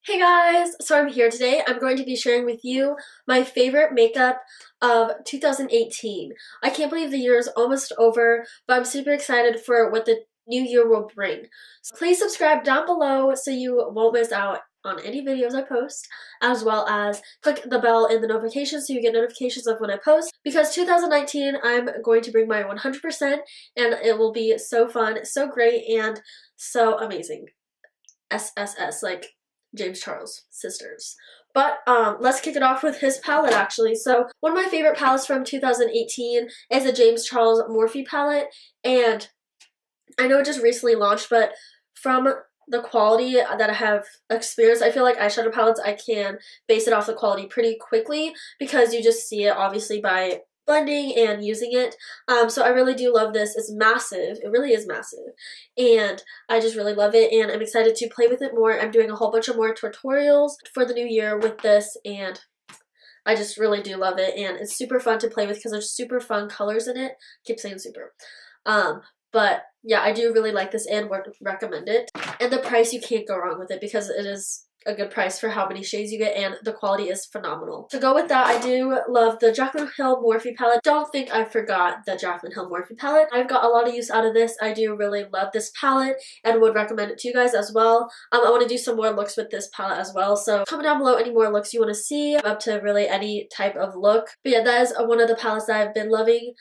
Hey guys, so I'm here today. I'm going to be sharing with you my favorite makeup of 2018. I can't believe the year is almost over, but I'm super excited for what the new year will bring. So please subscribe down below so you won't miss out on any videos I post, as well as click the bell and the notifications so you get notifications of when I post, because 2019 I'm going to bring my 100% and it will be so fun, so great, and so amazing. SSS, like James Charles sisters. But let's kick it off with his palette actually. So one of my favorite palettes from 2018 is the James Charles Morphe palette, and I know it just recently launched, but from the quality that I have experienced, I feel like eyeshadow palettes, I can base it off the quality pretty quickly because you just see it obviously by blending and using it. So I really do love this. It's massive. It really is massive. And I just really love it, and I'm excited to play with it more. I'm doing a whole bunch of more tutorials for the new year with this, and I just really do love it, and it's super fun to play with because there's super fun colors in it. I keep saying super. But yeah, I do really like this and would recommend it. And the price, you can't go wrong with it because it is a good price for how many shades you get, and the quality is phenomenal. To go with that, I do love the Jaclyn Hill Morphe palette. Don't think I forgot the Jaclyn Hill Morphe palette. I've got a lot of use out of this. I do really love this palette and would recommend it to you guys as well. I want to do some more looks with this palette as well, so comment down below any more looks you want to see. I'm up to really any type of look. But yeah, that is one of the palettes that I've been loving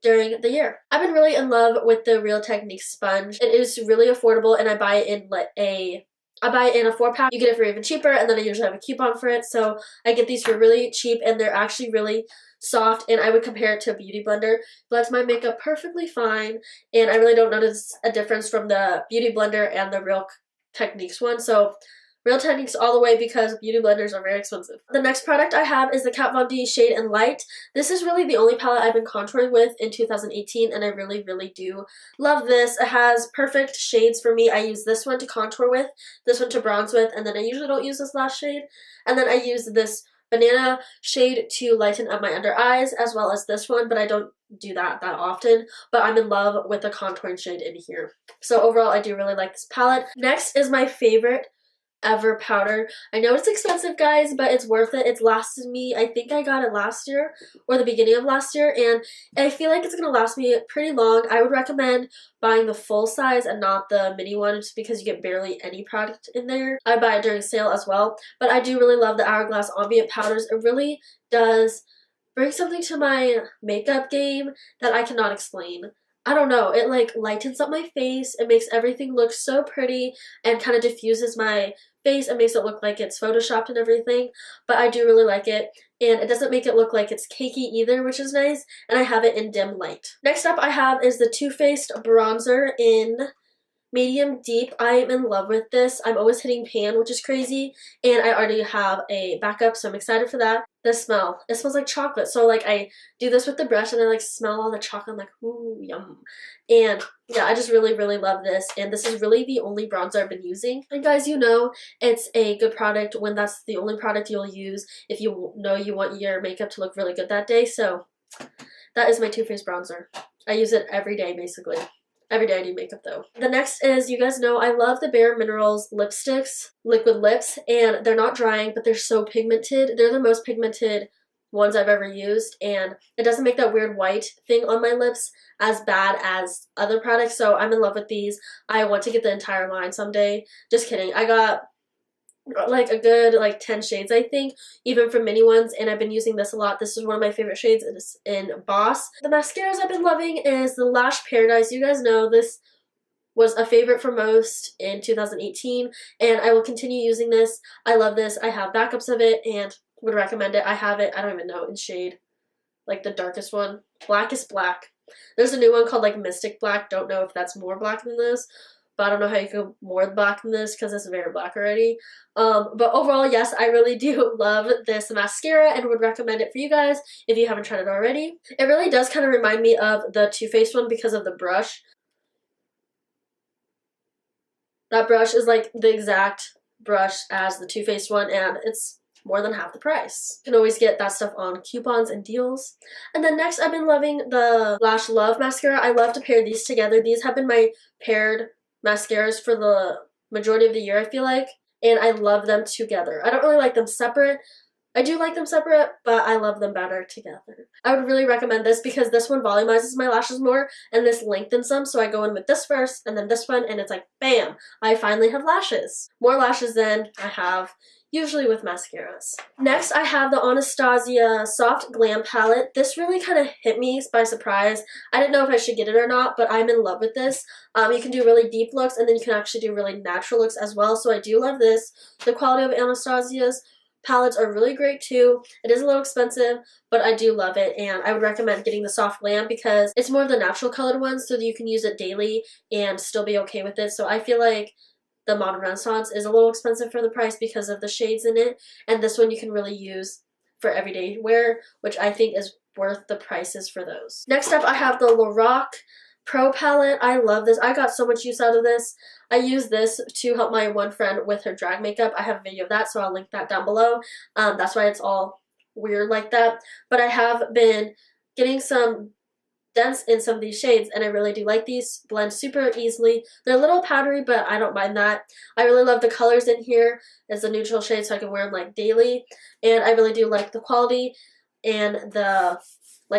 during the year. I've been really in love with the Real Techniques sponge. It is really affordable, and I buy it in a 4-pack. You get it for even cheaper, and then I usually have a coupon for it, so I get these for really cheap, and they're actually really soft, and I would compare it to a beauty blender. Blends my makeup perfectly fine, and I really don't notice a difference from the Beauty Blender and the Real Techniques one, so Real Techniques all the way because beauty blenders are very expensive. The next product I have is the Kat Von D Shade and Light. This is really the only palette I've been contouring with in 2018, and I really, really do love this. It has perfect shades for me. I use this one to contour with, this one to bronze with, and then I usually don't use this last shade. And then I use this banana shade to lighten up my under eyes, as well as this one, but I don't do that often. But I'm in love with the contouring shade in here. So overall, I do really like this palette. Next is my favorite ever powder. I know it's expensive, guys, but it's worth it. It's lasted me, I think I got it last year or the beginning of last year, and I feel like it's gonna last me pretty long. I would recommend buying the full size and not the mini one, just because you get barely any product in there. I buy it during sale as well, but I do really love the Hourglass Ambient powders. It really does bring something to my makeup game that I cannot explain. I don't know, it like lightens up my face, it makes everything look so pretty and kind of diffuses my face and makes it look like it's photoshopped and everything, but I do really like it, and it doesn't make it look like it's cakey either, which is nice, and I have it in dim light. Next up I have is the Too Faced bronzer in medium deep. I am in love with this. I'm always hitting pan, which is crazy, and I already have a backup, so I'm excited for that. The smell, it smells like chocolate, so like I do this with the brush and I like smell all the chocolate. I'm like, ooh, yum. And yeah, I just really, really love this, and this is really the only bronzer I've been using. And guys, you know it's a good product when that's the only product you'll use if you know you want your makeup to look really good that day. So that is my Too Faced bronzer. I use it every day basically. Every day I do makeup though. The next is, you guys know I love the Bare Minerals lipsticks, liquid lips, and they're not drying, but they're so pigmented. They're the most pigmented ones I've ever used, and it doesn't make that weird white thing on my lips as bad as other products, so I'm in love with these. I want to get the entire line someday. Just kidding. I got like a good like 10 shades I think, even from mini ones, and I've been using this a lot. This is one of my favorite shades. It's in Boss. The mascaras I've been loving is the Lash Paradise. You guys know this was a favorite for most in 2018, and I will continue using this. I love this. I have backups of it and would recommend it. I have it, I don't even know, in shade like the darkest one, Blackest Black. There's a new one called like Mystic Black. Don't know if that's more black than this, but I don't know how you go more black than this because it's very black already. But overall, yes, I really do love this mascara and would recommend it for you guys if you haven't tried it already. It really does kind of remind me of the Too Faced one because of the brush. That brush is like the exact brush as the Too Faced one, and it's more than half the price. You can always get that stuff on coupons and deals. And then next, I've been loving the Lash Love mascara. I love to pair these together. These have been my paired mascaras for the majority of the year, I feel like. and I love them together. I don't really like them separate. I do like them separate, but I love them better together. I would really recommend this because this one volumizes my lashes more and this lengthens them. So I go in with this first and then this one and it's like, bam, I finally have lashes. More lashes than I have usually with mascaras. Next, I have the Anastasia Soft Glam Palette. This really kind of hit me by surprise. I didn't know if I should get it or not, but I'm in love with this. You can do really deep looks and then you can actually do really natural looks as well. So I do love this. The quality of Anastasia's palettes are really great too. It is a little expensive, but I do love it, and I would recommend getting the Soft Glam because it's more of the natural colored ones so that you can use it daily and still be okay with it. So I feel like the Modern Renaissance is a little expensive for the price because of the shades in it, and this one you can really use for everyday wear, which I think is worth the prices for those. Next up, I have the Lorac Pro palette. I love this. I got so much use out of this. I use this to help my one friend with her drag makeup. I have a video of that, so I'll link that down below. That's why it's all weird like that. But I have been getting some dents in some of these shades, and I really do like these. Blend super easily. They're a little powdery, but I don't mind that. I really love the colors in here. It's a neutral shade, so I can wear them like daily. And I really do like the quality and the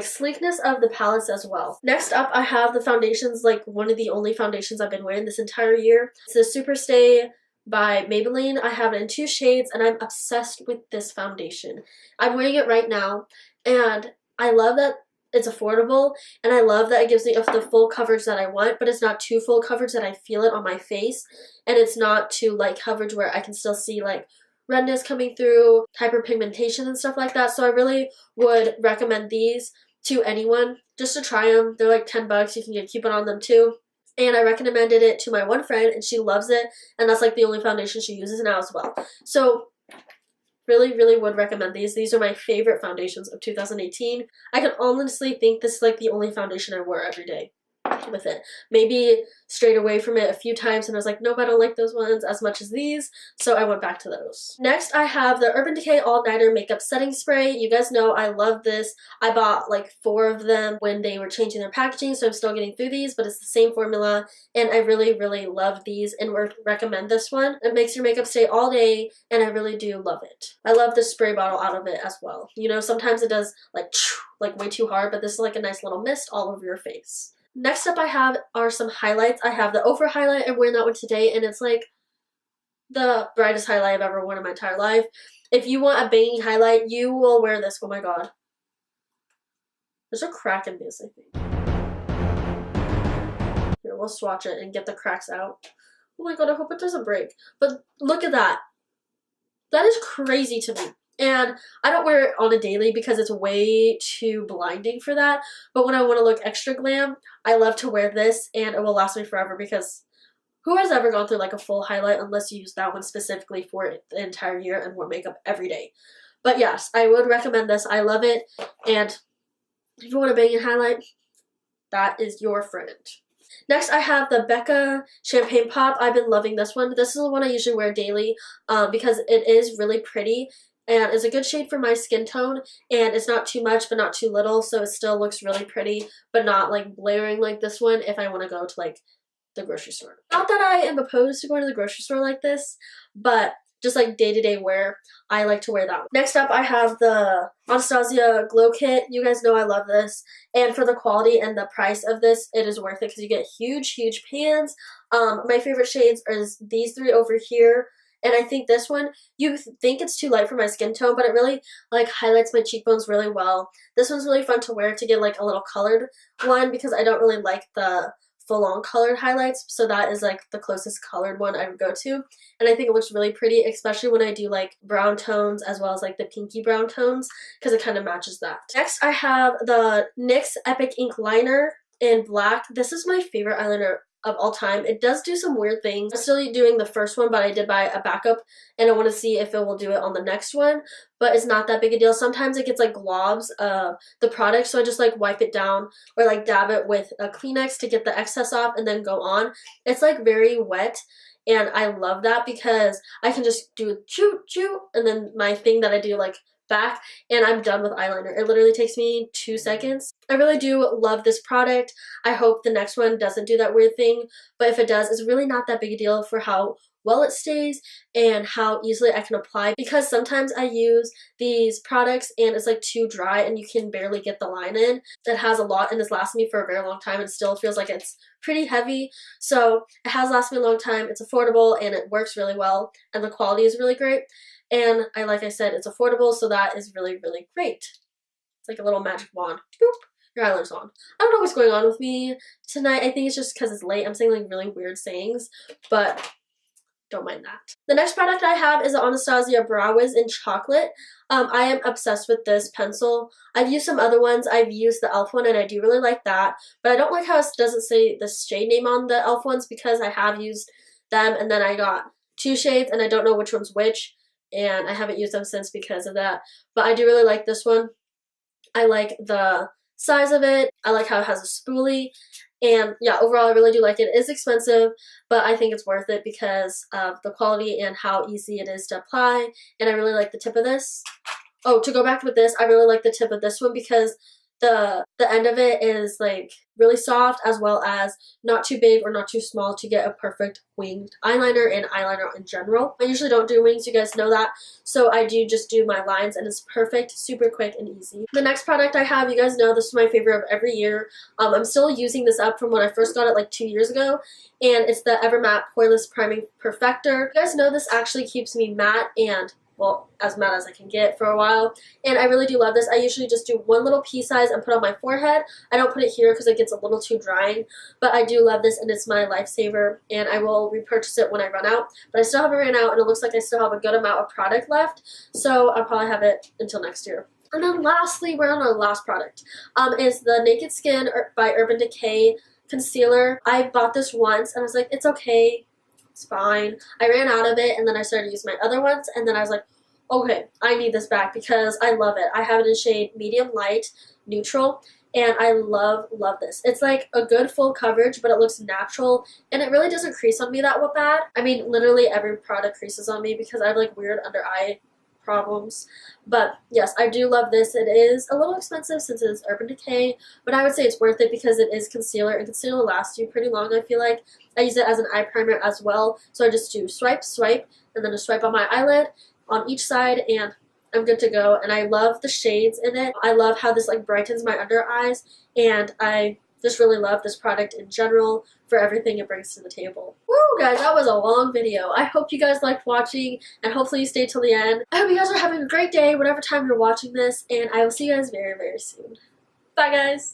sleekness of the palettes as well. Next up, I have the foundations, like one of the only foundations I've been wearing this entire year. It's the Superstay by Maybelline. I have it in 2 shades and I'm obsessed with this foundation. I'm wearing it right now and I love that it's affordable and I love that it gives me the full coverage that I want, but it's not too full coverage that I feel it on my face, and it's not too light coverage where I can still see like redness coming through, hyperpigmentation and stuff like that. So I really would recommend these to anyone just to try them. They're like 10 bucks. You can get a coupon on them too. And I recommended it to my one friend and she loves it. And that's like the only foundation she uses now as well. So really, really would recommend these. These are my favorite foundations of 2018. I can honestly think this is like the only foundation I wear every day with it. Maybe strayed away from it a few times and I was like, nope, I don't like those ones as much as these, so I went back to those. Next, I have the Urban Decay All Nighter Makeup Setting Spray. You guys know I love this. I bought like 4 of them when they were changing their packaging, so I'm still getting through these, but it's the same formula, and I really, really love these and recommend this one. It makes your makeup stay all day, and I really do love it. I love the spray bottle out of it as well. You know, sometimes it does like way too hard, but this is like a nice little mist all over your face. Next up I have are some highlights. I have the Ofra highlight. I'm wearing that one today, and it's like the brightest highlight I've ever worn in my entire life. If you want a banging highlight, you will wear this. Oh my god. There's a crack in this, I think. Here, we'll swatch it and get the cracks out. Oh my god, I hope it doesn't break. But look at that. That is crazy to me. And I don't wear it on a daily because it's way too blinding for that. But when I want to look extra glam, I love to wear this and it will last me forever because who has ever gone through like a full highlight unless you use that one specifically for the entire year and wear makeup every day? But yes, I would recommend this. I love it. And if you want a banging highlight, that is your friend. Next, I have the Becca Champagne Pop. I've been loving this one. This is the one I usually wear daily because it is really pretty. And it's a good shade for my skin tone, and it's not too much but not too little, so it still looks really pretty, but not like blaring like this one if I want to go to like the grocery store. Not that I am opposed to going to the grocery store like this, but just like day-to-day wear, I like to wear that one. Next up, I have the Anastasia Glow Kit. You guys know I love this, and for the quality and the price of this, it is worth it because you get huge, huge pans. My favorite shades are these 3 over here. And I think this one, you think it's too light for my skin tone, but it really like highlights my cheekbones really well. This one's really fun to wear to get like a little colored one because I don't really like the full-on colored highlights. So that is like the closest colored one I would go to. And I think it looks really pretty, especially when I do like brown tones as well as like the pinky brown tones because it kind of matches that. Next, I have the NYX Epic Ink Liner in black. This is my favorite eyeliner of all time. It does do some weird things. I'm still doing the first one, but I did buy a backup and I want to see if it will do it on the next one, but it's not that big a deal. Sometimes it gets like globs of the product, so I just like wipe it down or like dab it with a Kleenex to get the excess off and then go on. It's like very wet, and I love that because I can just do choo choo and then my thing that I do like back and I'm done with eyeliner. It literally takes me 2 seconds. I really do love this product. I hope the next one doesn't do that weird thing, but if it does, it's really not that big a deal for how well it stays and how easily I can apply, because sometimes I use these products and it's like too dry and you can barely get the line in. It has a lot and it's lasted me for a very long time and still feels like it's pretty heavy. So it has lasted me a long time, it's affordable, and it works really well, and the quality is really great. And like I said, it's affordable, so that is really, really great. It's like a little magic wand. Boop. Your eyeliner's on. I don't know what's going on with me tonight. I think it's just because it's late. I'm saying like really weird sayings, but don't mind that. The next product I have is the Anastasia Brow Wiz in chocolate. I am obsessed with this pencil. I've used some other ones. I've used the e.l.f. one and I do really like that, but I don't like how it doesn't say the shade name on the e.l.f. ones, because I have used them and then I got two shades and I don't know which one's which, and I haven't used them since because of that. But I do really like this one. I like the size of it. I like how it has a spoolie, and yeah, overall I really do like it. It is expensive, but I think it's worth it because of the quality and how easy it is to apply, and I really like the tip of this. Oh, to go back with this, I really like the tip of this one because the end of it is like really soft, as well as not too big or not too small to get a perfect winged eyeliner and eyeliner in general. I usually don't do wings, you guys know that, so I do just do my lines and it's perfect, super quick and easy. The next product I have, you guys know this is my favorite of every year. I'm still using this up from when I first got it like 2 years ago, and it's the Evermatte Poreless Priming Perfector. You guys know this actually keeps me matte and, well, as matte as I can get for a while, and I really do love this. I usually just do one little pea size and put on my forehead. I don't put it here because it gets a little too drying, but I do love this and it's my lifesaver, and I will repurchase it when I run out, but I still haven't ran out and it looks like I still have a good amount of product left, so I'll probably have it until next year. And then lastly, we're on our last product, is the Naked Skin by Urban Decay concealer. I bought this once and I was like, it's okay, it's fine. I ran out of it and then I started using my other ones, and then I was like, okay, I need this back because I love it. I have it in shade medium light neutral, and I love this. It's like a good full coverage, but it looks natural and it really doesn't crease on me that bad. I mean, literally every product creases on me because I have like weird under eye problems. But yes, I do love this. It is a little expensive since it's Urban Decay, but I would say it's worth it because it is concealer, and concealer lasts you pretty long, I feel like. I use it as an eye primer as well, so I just do swipe, swipe, and then a swipe on my eyelid on each side, and I'm good to go. And I love the shades in it. I love how this like brightens my under eyes, and I just really love this product in general for everything it brings to the table. Woo, guys, that was a long video. I hope you guys liked watching, and hopefully you stayed till the end. I hope you guys are having a great day, whatever time you're watching this, and I will see you guys very, very soon. Bye, guys!